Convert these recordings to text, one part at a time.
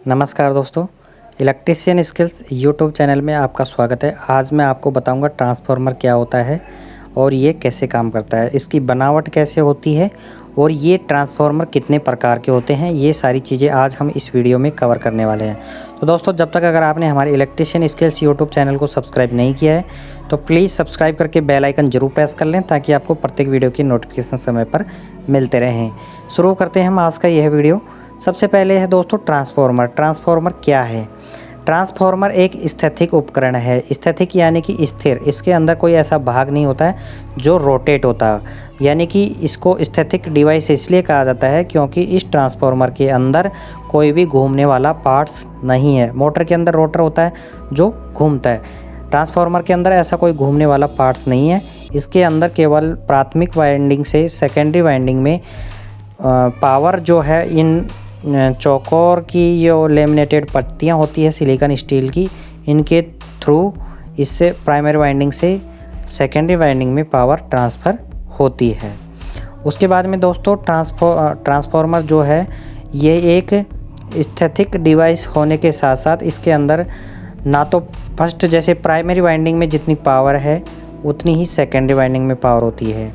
नमस्कार दोस्तों, electrician skills YouTube channel में आपका स्वागत है। आज मैं आपको बताऊंगा ट्रांसफार्मर क्या होता है और ये कैसे काम करता है, इसकी बनावट कैसे होती है और ये ट्रांसफार्मर कितने प्रकार के होते हैं। ये सारी चीज़ें आज हम इस वीडियो में कवर करने वाले हैं। तो दोस्तों, जब तक अगर आपने हमारे इलेक्ट्रीशियन स्किल्स यूट्यूब चैनल को सब्सक्राइब नहीं किया है तो प्लीज़ सब्सक्राइब करके बेल आइकन जरूर प्रेस कर लें ताकि आपको प्रत्येक वीडियो की नोटिफिकेशन समय पर मिलते रहें। शुरू करते हैं हम आज का यह वीडियो। सबसे पहले है दोस्तों ट्रांसफार्मर। ट्रांसफार्मर क्या है? ट्रांसफार्मर एक स्थैतिक उपकरण है। स्थैतिक यानी कि स्थिर, इसके अंदर कोई ऐसा भाग नहीं होता है जो रोटेट होता है, यानी कि इसको स्थैतिक डिवाइस इसलिए कहा जाता है क्योंकि इस ट्रांसफार्मर के अंदर कोई भी घूमने वाला पार्ट्स नहीं है। मोटर के अंदर रोटर होता है जो घूमता है, ट्रांसफार्मर के अंदर ऐसा कोई घूमने वाला पार्ट्स नहीं है। इसके अंदर केवल प्राथमिक वाइंडिंग से सेकेंडरी वाइंडिंग में पावर जो है इन चौकोर की जो लेमिनेटेड पट्टियाँ होती है सिलिकॉन स्टील की, इनके थ्रू इससे प्राइमरी वाइंडिंग से सेकेंडरी वाइंडिंग में पावर ट्रांसफ़र होती है। उसके बाद में दोस्तों ट्रांसफार्मर जो है ये एक स्थैतिक डिवाइस होने के साथ साथ इसके अंदर ना तो फर्स्ट जैसे प्राइमरी वाइंडिंग में जितनी पावर है उतनी ही सेकेंडरी वाइंडिंग में पावर होती है,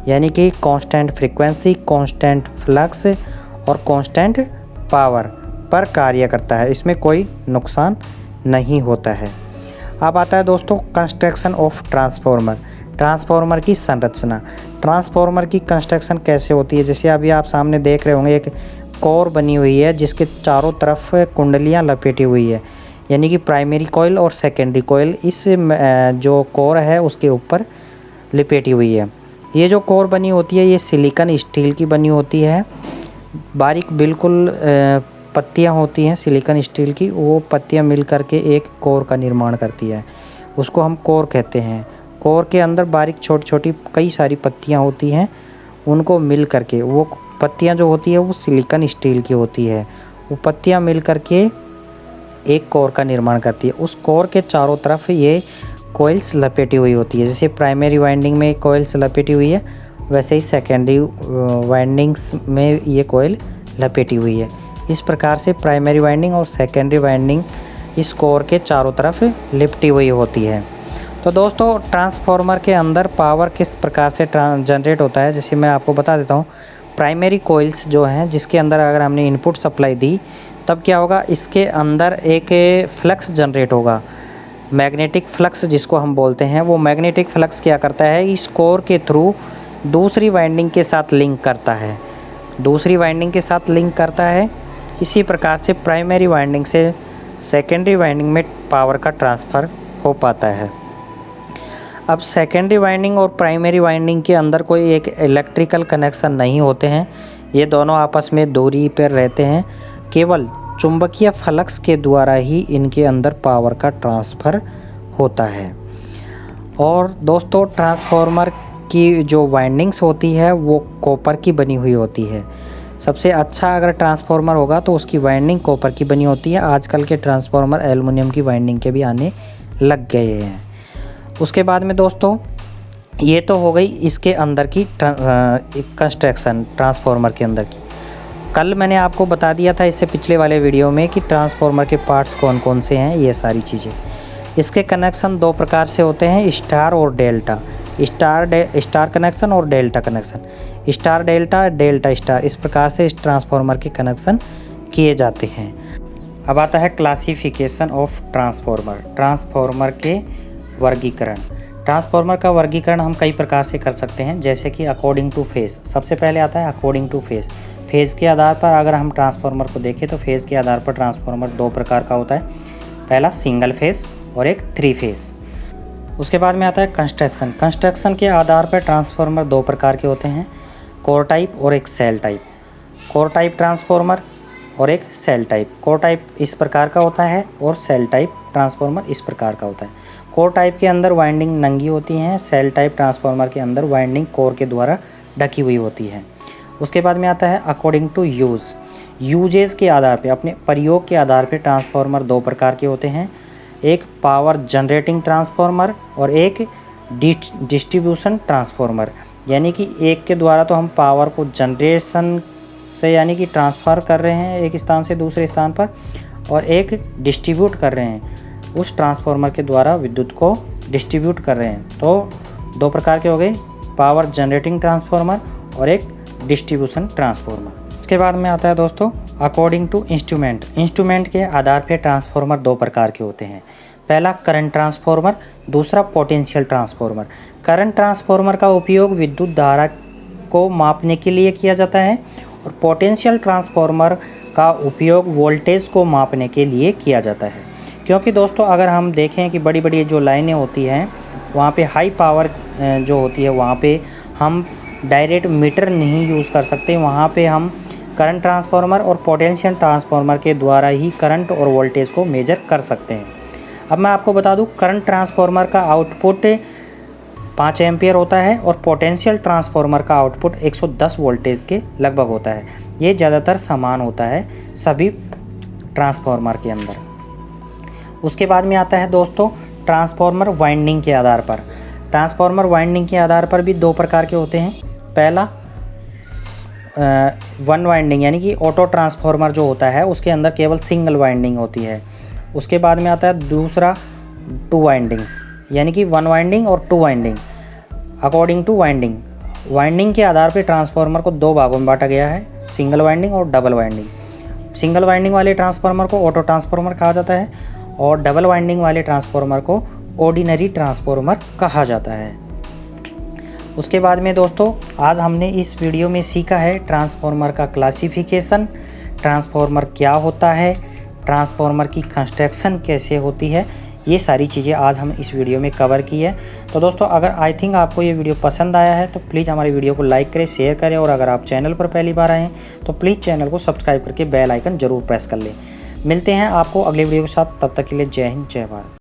यानी कि कांस्टेंट फ्रीक्वेंसी, कांस्टेंट फ्लक्स और कांस्टेंट पावर पर कार्य करता है। इसमें कोई नुकसान नहीं होता है। अब आता है दोस्तों कंस्ट्रक्शन ऑफ ट्रांसफार्मर। ट्रांसफार्मर की संरचना। ट्रांसफार्मर की कंस्ट्रक्शन कैसे होती है? जैसे अभी आप सामने देख रहे होंगे एक कोर बनी हुई है जिसके चारों तरफ कुंडलियां लपेटी हुई है, यानी कि प्राइमरी कॉइल और सेकेंडरी कॉइल इस जो कोर है उसके ऊपर लपेटी हुई है। ये जो कोर बनी होती है ये सिलिकॉन स्टील की बनी होती है। बारीक बिल्कुल पत्तियां होती हैं सिलिकॉन स्टील की, वो पत्तियां मिल करके एक कोर का निर्माण करती है, उसको हम कोर कहते हैं। कोर के अंदर बारीक छोटी छोटी कई सारी पत्तियां होती हैं, उनको मिल करके वो पत्तियां जो होती है वो सिलिकॉन स्टील की होती है। वो पत्तियां मिल करके एक कोर का निर्माण करती है। उस कोर के चारों तरफ ये कॉइल्स लपेटी हुई होती है। जैसे प्राइमरी वाइंडिंग में कॉइल्स लपेटी हुई है वैसे ही सेकेंडरी वाइंडिंग्स में ये कॉइल लपेटी हुई है। इस प्रकार से प्राइमरी वाइंडिंग और सेकेंडरी वाइंडिंग इस कोर के चारों तरफ लिपटी हुई होती है। तो दोस्तों ट्रांसफार्मर के अंदर पावर किस प्रकार से जनरेट होता है, जैसे मैं आपको बता देता हूँ। प्राइमरी कॉइल्स जो हैं जिसके अंदर अगर हमने इनपुट सप्लाई दी तब क्या होगा, इसके अंदर एक फ्लक्स जनरेट होगा, मैग्नेटिक फ्लक्स जिसको हम बोलते हैं। वो मैग्नेटिक फ्लक्स क्या करता है, इस कोर के थ्रू दूसरी वाइंडिंग के साथ लिंक करता है, दूसरी वाइंडिंग के साथ लिंक करता है। इसी प्रकार से प्राइमरी वाइंडिंग से सेकेंडरी वाइंडिंग में पावर का ट्रांसफ़र हो पाता है। अब सेकेंडरी वाइंडिंग और प्राइमरी वाइंडिंग के अंदर कोई एक इलेक्ट्रिकल कनेक्शन नहीं होते हैं, ये दोनों आपस में दूरी पर रहते हैं। केवल चुंबकीय फ्लक्स के द्वारा ही इनके अंदर पावर का ट्रांसफ़र होता है। और दोस्तों ट्रांसफार्मर की जो वाइंडिंग्स होती है वो कॉपर की बनी हुई होती है। सबसे अच्छा अगर ट्रांसफार्मर होगा तो उसकी वाइंडिंग कॉपर की बनी होती है। आजकल के ट्रांसफार्मर एल्युमिनियम की वाइंडिंग के भी आने लग गए हैं। उसके बाद में दोस्तों ये तो हो गई इसके अंदर की कंस्ट्रक्शन ट्रांसफार्मर के अंदर की। कल मैंने आपको बता दिया था इससे पिछले वाले वीडियो में कि ट्रांसफार्मर के पार्ट्स कौन कौन से हैं, ये सारी चीज़ें। इसके कनेक्शन दो प्रकार से होते हैं, स्टार और डेल्टा। स्टार कनेक्शन और delta connection. Star delta, delta star, इस प्रकार से इस ट्रांसफार्मर के कनेक्शन किए जाते हैं। अब आता है क्लासिफिकेशन ऑफ ट्रांसफार्मर। ट्रांसफार्मर के वर्गीकरण। ट्रांसफार्मर का वर्गीकरण हम कई प्रकार से कर सकते हैं, जैसे कि अकॉर्डिंग टू फेज़। सबसे पहले आता है अकॉर्डिंग टू फेज़। फेज़ के आधार पर अगर हम ट्रांसफार्मर को देखें तो फेज़ के आधार पर ट्रांसफार्मर दो प्रकार का होता है, पहला सिंगल फेज़ और एक थ्री फेज़। उसके बाद में आता है कंस्ट्रक्शन। कंस्ट्रक्शन के आधार पर ट्रांसफार्मर दो प्रकार के होते हैं, कोर टाइप और एक shell type. Core type transformer और एक सेल टाइप। कोर टाइप इस प्रकार का होता है और सेल टाइप ट्रांसफार्मर इस प्रकार का होता है। कोर टाइप के अंदर वाइंडिंग नंगी होती हैं, सेल टाइप ट्रांसफार्मर के अंदर वाइंडिंग कोर के द्वारा ढकी हुई होती है। उसके बाद में आता है अकॉर्डिंग टू यूजेस के आधार पर, अपने प्रयोग के आधार पर ट्रांसफार्मर दो प्रकार के होते हैं, एक पावर जनरेटिंग ट्रांसफार्मर और एक डिस्ट्रीब्यूशन ट्रांसफार्मर। यानी कि एक के द्वारा तो हम पावर को जनरेशन से यानी कि ट्रांसफ़र कर रहे हैं एक स्थान से दूसरे स्थान पर, और एक डिस्ट्रीब्यूट कर रहे हैं, उस ट्रांसफार्मर के द्वारा विद्युत को डिस्ट्रीब्यूट कर रहे हैं। तो दो प्रकार के हो गए, पावर जनरेटिंग ट्रांसफार्मर और एक डिस्ट्रीब्यूशन ट्रांसफार्मर। इसके बाद में आता है दोस्तों अकॉर्डिंग टू इंस्ट्रूमेंट। इंस्ट्रूमेंट के आधार पर ट्रांसफार्मर दो प्रकार के होते हैं, पहला करंट ट्रांसफार्मर, दूसरा पोटेंशियल ट्रांसफार्मर। करंट ट्रांसफार्मर का उपयोग विद्युत धारा को मापने के लिए किया जाता है और पोटेंशियल ट्रांसफार्मर का उपयोग वोल्टेज को मापने के लिए किया जाता है। क्योंकि दोस्तों अगर हम देखें कि बड़ी बड़ी जो लाइनें होती हैं वहाँ पे हाई पावर जो होती है वहाँ पे हम डायरेक्ट मीटर नहीं यूज़ कर सकते, वहाँ पे हम करंट ट्रांसफार्मर और पोटेंशियल ट्रांसफार्मर के द्वारा ही करंट और वोल्टेज को मेजर कर सकते हैं। अब मैं आपको बता दूं, करंट ट्रांसफार्मर का आउटपुट 5 एम्पियर होता है और पोटेंशियल ट्रांसफार्मर का आउटपुट 110 वोल्टेज के लगभग होता है। ये ज़्यादातर समान होता है सभी ट्रांसफार्मर के अंदर। उसके बाद में आता है दोस्तों ट्रांसफार्मर वाइंडिंग के आधार पर। ट्रांसफार्मर वाइंडिंग के आधार पर भी दो प्रकार के होते हैं, पहला वन वाइंडिंग यानी कि ऑटो ट्रांसफार्मर जो होता है उसके अंदर केवल सिंगल वाइंडिंग होती है। उसके बाद में आता है दूसरा टू वाइंडिंग्स यानी कि वन वाइंडिंग और two winding. According two winding के आधार पर ट्रांसफार्मर को दो भागों में बांटा गया है, सिंगल वाइंडिंग और डबल वाइंडिंग। सिंगल वाइंडिंग वाले ट्रांसफार्मर को ऑटो ट्रांसफार्मर कहा जाता है और डबल वाइंडिंग वाले ट्रांसफार्मर को ऑर्डिनरी ट्रांसफार्मर कहा जाता है। उसके बाद में दोस्तों आज हमने इस वीडियो में सीखा है ट्रांसफार्मर का क्लासिफिकेशन, ट्रांसफार्मर क्या होता है, ट्रांसफार्मर की कंस्ट्रक्शन कैसे होती है, ये सारी चीज़ें आज हम इस वीडियो में कवर की है। तो दोस्तों अगर आई थिंक आपको ये वीडियो पसंद आया है तो प्लीज़ हमारी वीडियो को लाइक करें, शेयर करें, और अगर आप चैनल पर पहली बार आए हैं तो प्लीज़ चैनल को सब्सक्राइब करके बेल आइकन ज़रूर प्रेस कर लें। मिलते हैं आपको अगले वीडियो के साथ, तब तक के लिए जय हिंद जय भारत।